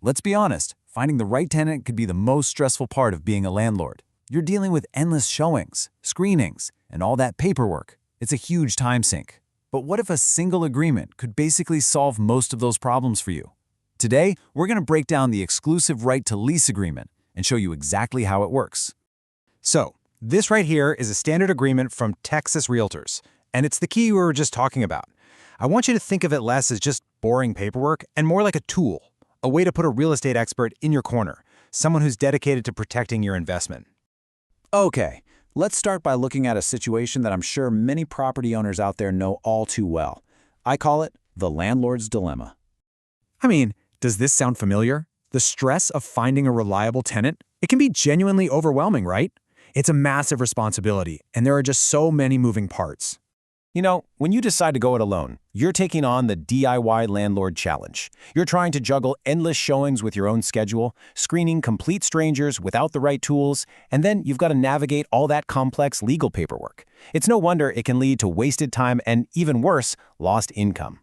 Let's be honest, finding the right tenant could be the most stressful part of being a landlord. You're dealing with endless showings, screenings, and all that paperwork. It's a huge time sink. But what if a single agreement could basically solve most of those problems for you? Today, we're going to break down the exclusive right to lease agreement and show you exactly how it works. So, this right here is a standard agreement from Texas Realtors, and it's the key we were just talking about. I want you to think of it less as just boring paperwork and more like a tool, a way to put a real estate expert in your corner, someone who's dedicated to protecting your investment. Okay, let's start by looking at a situation that I'm sure many property owners out there know all too well. I call it the landlord's dilemma. I mean, does this sound familiar? The stress of finding a reliable tenant? It can be genuinely overwhelming, right? It's a massive responsibility, and there are just so many moving parts. You know, when you decide to go it alone, you're taking on the DIY landlord challenge. You're trying to juggle endless showings with your own schedule, screening complete strangers without the right tools, and then you've got to navigate all that complex legal paperwork. It's no wonder it can lead to wasted time and, even worse, lost income.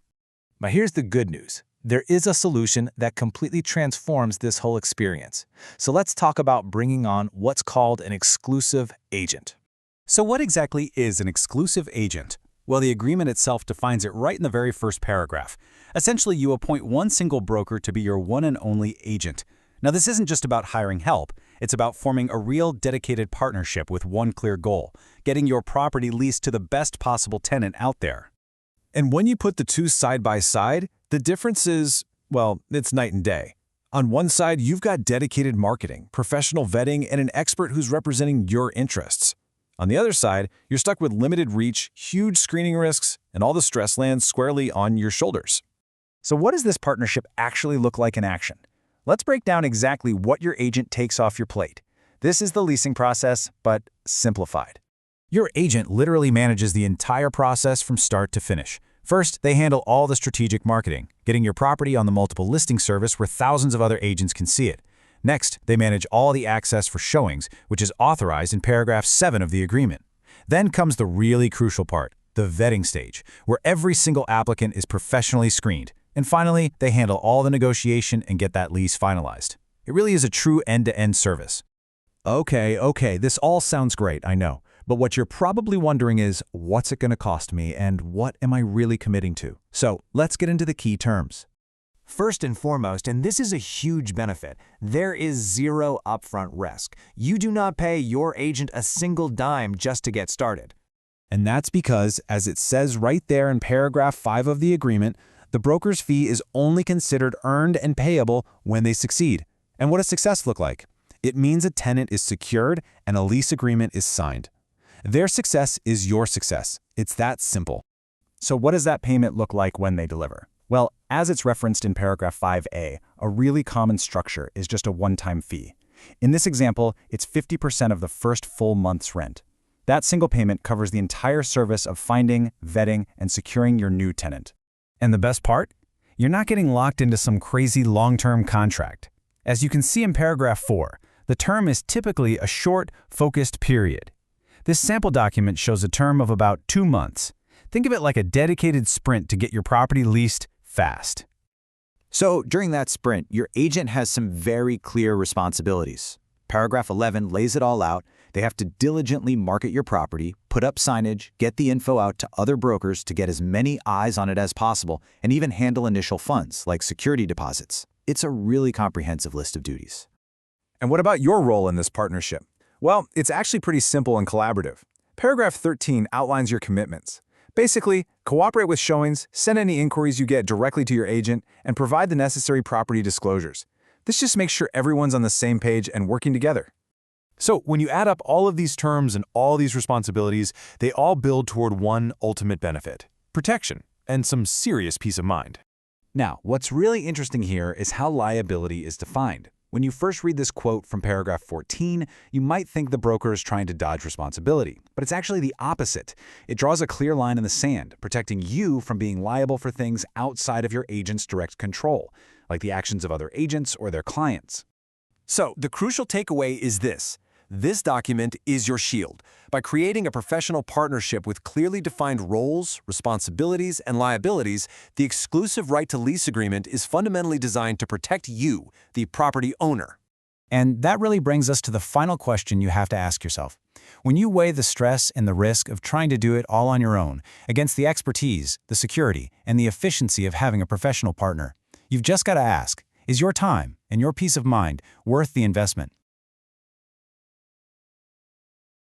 But here's the good news. There is a solution that completely transforms this whole experience. So let's talk about bringing on what's called an exclusive agent. So what exactly is an exclusive agent? Well, the agreement itself defines it right in the very first paragraph. Essentially, you appoint one single broker to be your one and only agent. Now, this isn't just about hiring help. It's about forming a real dedicated partnership with one clear goal, getting your property leased to the best possible tenant out there. And when you put the two side by side, the difference is, well, it's night and day. On one side, you've got dedicated marketing, professional vetting, and an expert who's representing your interests. On the other side, you're stuck with limited reach, huge screening risks, and all the stress lands squarely on your shoulders. So what does this partnership actually look like in action? Let's break down exactly what your agent takes off your plate. This is the leasing process, but simplified. Your agent literally manages the entire process from start to finish. First, they handle all the strategic marketing, getting your property on the multiple listing service where thousands of other agents can see it. Next, they manage all the access for showings, which is authorized in paragraph 7 of the agreement. Then comes the really crucial part, the vetting stage, where every single applicant is professionally screened. And finally, they handle all the negotiation and get that lease finalized. It really is a true end-to-end service. Okay, this all sounds great, I know. But what you're probably wondering is, what's it going to cost me and what am I really committing to? So let's get into the key terms. First and foremost, and this is a huge benefit, there is zero upfront risk. You do not pay your agent a single dime just to get started. And that's because, as it says right there in paragraph 5 of the agreement, the broker's fee is only considered earned and payable when they succeed. And what does success look like? It means a tenant is secured and a lease agreement is signed. Their success is your success. It's that simple. So what does that payment look like when they deliver? Well, as it's referenced in paragraph 5A, a really common structure is just a one-time fee. In this example, it's 50% of the first full month's rent. That single payment covers the entire service of finding, vetting, and securing your new tenant. And the best part? You're not getting locked into some crazy long-term contract. As you can see in paragraph 4, the term is typically a short, focused period. This sample document shows a term of about 2 months. Think of it like a dedicated sprint to get your property leased fast. So during that sprint, your agent has some very clear responsibilities. Paragraph 11 lays it all out. They have to diligently market your property, put up signage, get the info out to other brokers to get as many eyes on it as possible, and even handle initial funds like security deposits. It's a really comprehensive list of duties. And what about your role in this partnership? Well, it's actually pretty simple and collaborative. Paragraph 13 outlines your commitments. Basically, cooperate with showings, send any inquiries you get directly to your agent, and provide the necessary property disclosures. This just makes sure everyone's on the same page and working together. So when you add up all of these terms and all these responsibilities, they all build toward one ultimate benefit: protection and some serious peace of mind. Now, what's really interesting here is how liability is defined. When you first read this quote from paragraph 14, you might think the broker is trying to dodge responsibility, but it's actually the opposite. It draws a clear line in the sand, protecting you from being liable for things outside of your agent's direct control, like the actions of other agents or their clients. So the crucial takeaway is this: This document is your shield. By creating a professional partnership with clearly defined roles, responsibilities, and liabilities, the exclusive right to lease agreement is fundamentally designed to protect you, the property owner. And that really brings us to the final question you have to ask yourself. When you weigh the stress and the risk of trying to do it all on your own against the expertise, the security, and the efficiency of having a professional partner, you've just got to ask, is your time and your peace of mind worth the investment?